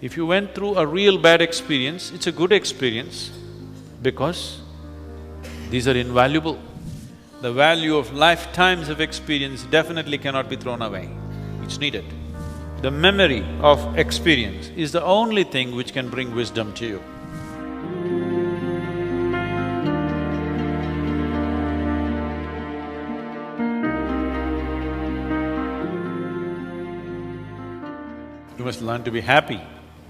If you went through a real bad experience, it's a good experience because these are invaluable. The value of lifetimes of experience definitely cannot be thrown away, it's needed. The memory of experience is the only thing which can bring wisdom to you. You must learn to be happy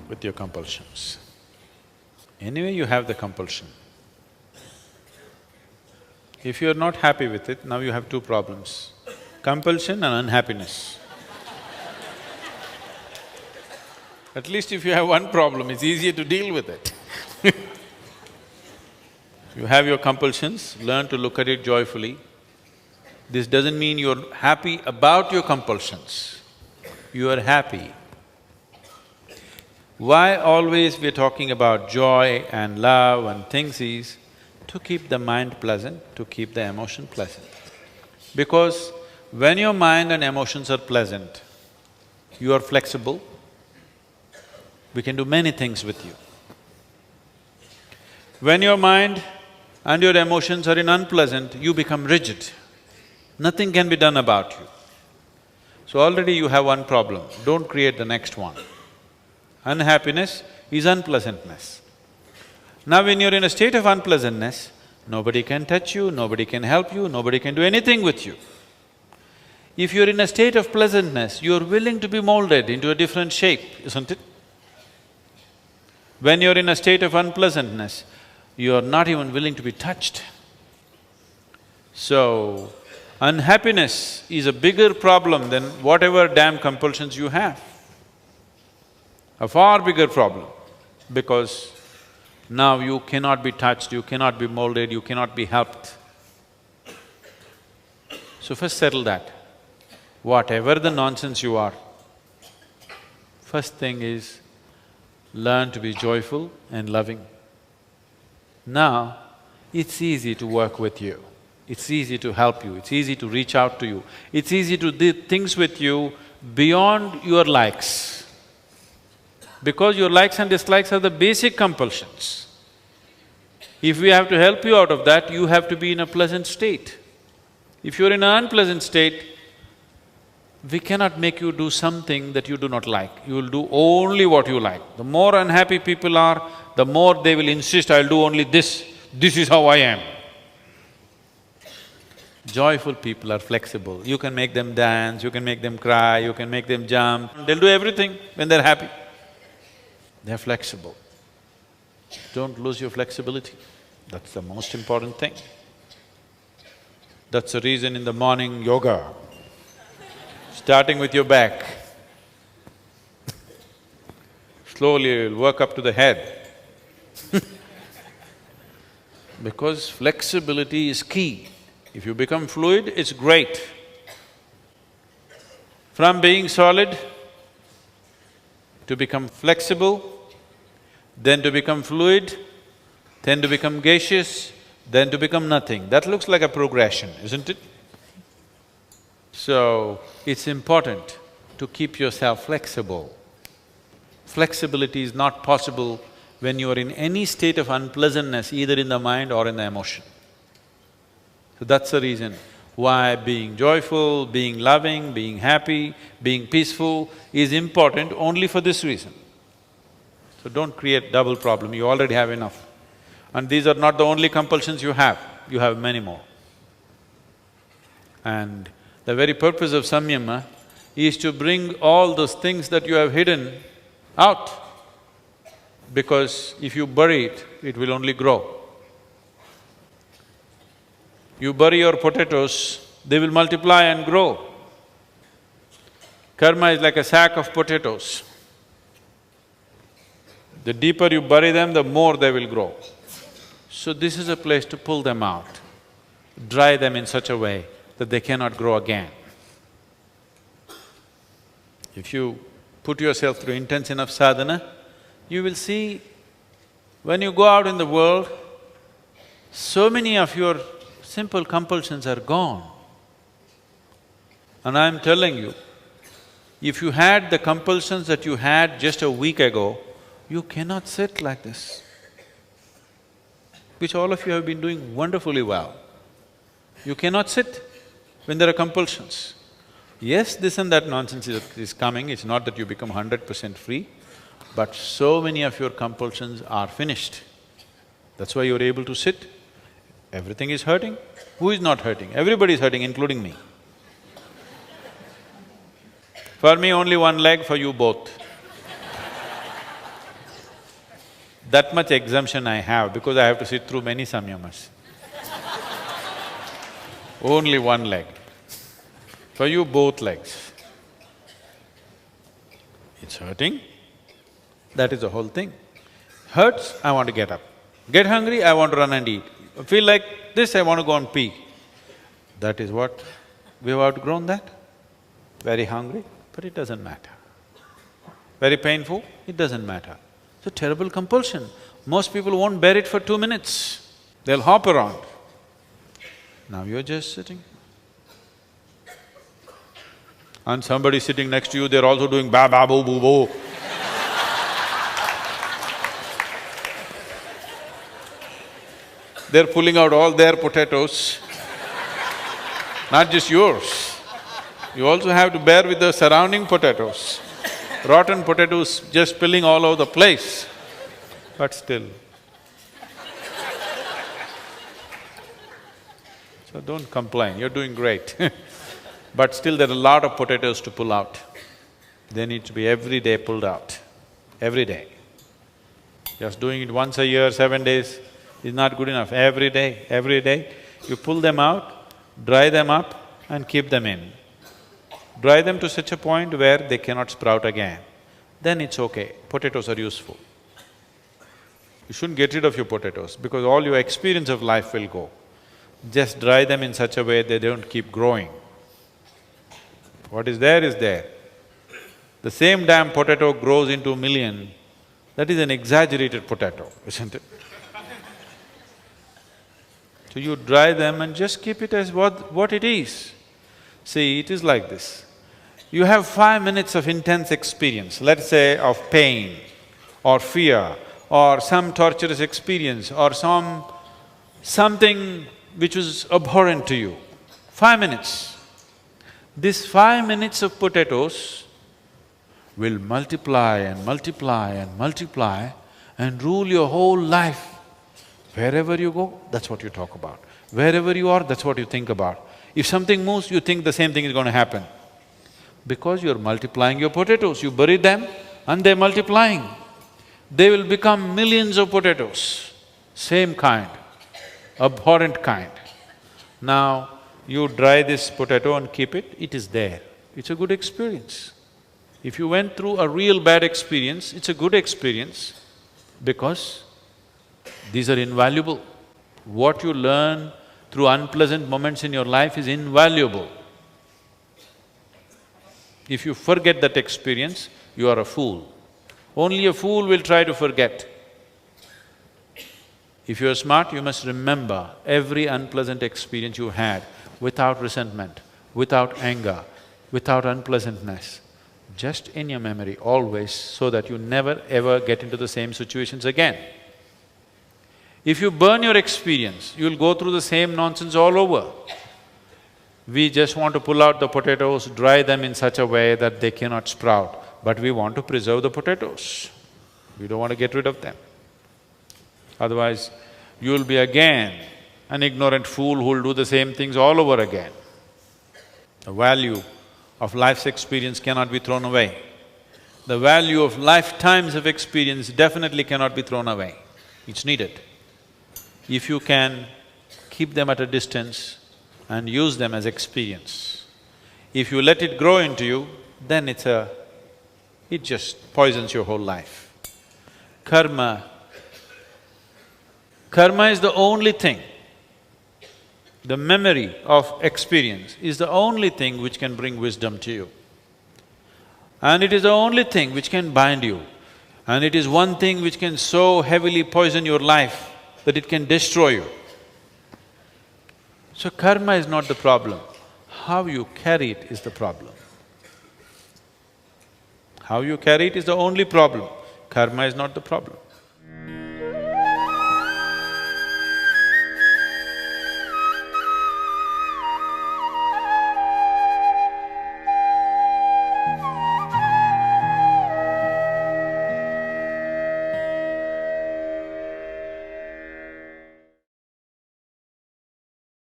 with your compulsions. Anyway, you have the compulsion. If you're not happy with it, now you have two problems, compulsion and unhappiness. At least if you have one problem, it's easier to deal with it. You have your compulsions, learn to look at it joyfully. This doesn't mean you're happy about your compulsions, you are happy. Why always we're talking about joy and love and things is to keep the mind pleasant, to keep the emotion pleasant. Because when your mind and emotions are pleasant, you are flexible, we can do many things with you. When your mind and your emotions are in unpleasant, you become rigid. Nothing can be done about you. So already you have one problem, don't create the next one. Unhappiness is unpleasantness. Now when you're in a state of unpleasantness, nobody can touch you, nobody can help you, nobody can do anything with you. If you're in a state of pleasantness, you're willing to be molded into a different shape, isn't it? When you're in a state of unpleasantness, you're not even willing to be touched. So, unhappiness is a bigger problem than whatever damn compulsions you have. A far bigger problem, because now you cannot be touched, you cannot be molded, you cannot be helped. So first settle that. Whatever the nonsense you are, first thing is learn to be joyful and loving. Now, it's easy to work with you, it's easy to help you, it's easy to reach out to you, it's easy to do things with you beyond your likes. Because your likes and dislikes are the basic compulsions. If we have to help you out of that, you have to be in a pleasant state. If you're in an unpleasant state, we cannot make you do something that you do not like. You will do only what you like. The more unhappy people are, the more they will insist, I'll do only this is how I am. Joyful people are flexible. You can make them dance, you can make them cry, you can make them jump. They'll do everything when they're happy. They're flexible. Don't lose your flexibility, that's the most important thing. That's the reason in the morning yoga, starting with your back, slowly you'll work up to the head. Because flexibility is key. If you become fluid, it's great. From being solid to become flexible, then to become fluid, then to become gaseous, then to become nothing. That looks like a progression, isn't it? So, it's important to keep yourself flexible. Flexibility is not possible when you are in any state of unpleasantness, either in the mind or in the emotion. So that's the reason why being joyful, being loving, being happy, being peaceful is important only for this reason. So don't create double problem, you already have enough. And these are not the only compulsions you have many more. And the very purpose of samyama is to bring all those things that you have hidden out. Because if you bury it, it will only grow. You bury your potatoes, they will multiply and grow. Karma is like a sack of potatoes. The deeper you bury them, the more they will grow. So this is a place to pull them out, dry them in such a way that they cannot grow again. If you put yourself through intense enough sadhana, you will see when you go out in the world, so many of your simple compulsions are gone. And I'm telling you, If you had the compulsions that you had just a week ago, you cannot sit like this, which all of you have been doing wonderfully well. You cannot sit when there are compulsions. Yes, this and that nonsense is coming, it's not that you become 100% free, but so many of your compulsions are finished. That's why you're able to sit. Everything is hurting. Who is not hurting? Everybody is hurting, including me. For me, only one leg, for you both. That much exemption I have because I have to sit through many samyamas. Only one leg. For you, both legs. It's hurting, that is the whole thing. Hurts, I want to get up. Get hungry, I want to run and eat. Feel like this, I want to go and pee. That is what… we've outgrown that. Very hungry, but it doesn't matter. Very painful, it doesn't matter. It's a terrible compulsion. Most people won't bear it for 2 minutes. They'll hop around. Now you're just sitting. And somebody sitting next to you, they're also doing ba ba boo boo boo. They're pulling out all their potatoes, not just yours. You also have to bear with the surrounding potatoes. Rotten potatoes just spilling all over the place, but still. So don't complain, you're doing great. But still there are a lot of potatoes to pull out. They need to be every day pulled out, every day. Just doing it once a year, 7 days is not good enough. Every day, you pull them out, dry them up and keep them in. Dry them to such a point where they cannot sprout again. Then it's okay, potatoes are useful. You shouldn't get rid of your potatoes because all your experience of life will go. Just dry them in such a way they don't keep growing. What is there is there. The same damn potato grows into 1,000,000, that is an exaggerated potato, isn't it? So you dry them and just keep it as what it is. See, it is like this. You have 5 minutes of intense experience, let's say of pain or fear or some torturous experience or something which was abhorrent to you. 5 minutes. This 5 minutes of potatoes will multiply and multiply and multiply and rule your whole life. Wherever you go, that's what you talk about. Wherever you are, that's what you think about. If something moves, you think the same thing is going to happen. Because you're multiplying your potatoes, you bury them and they're multiplying. They will become millions of potatoes, same kind, abhorrent kind. Now, you dry this potato and keep it, it is there. It's a good experience. If you went through a real bad experience, it's a good experience because these are invaluable. What you learn through unpleasant moments in your life is invaluable. If you forget that experience, you are a fool. Only a fool will try to forget. If you're smart, you must remember every unpleasant experience you had without resentment, without anger, without unpleasantness, just in your memory always, so that you never ever get into the same situations again. If you burn your experience, you'll go through the same nonsense all over. We just want to pull out the potatoes, dry them in such a way that they cannot sprout, but we want to preserve the potatoes. We don't want to get rid of them. Otherwise, you'll be again an ignorant fool who'll do the same things all over again. The value of life's experience cannot be thrown away. The value of lifetimes of experience definitely cannot be thrown away. It's needed. If you can keep them at a distance and use them as experience. If you let it grow into you, then it just poisons your whole life. Karma is the only thing, the memory of experience is the only thing which can bring wisdom to you. And it is the only thing which can bind you. And it is one thing which can so heavily poison your life that it can destroy you. So karma is not the problem, how you carry it is the problem. How you carry it is the only problem. Karma is not the problem.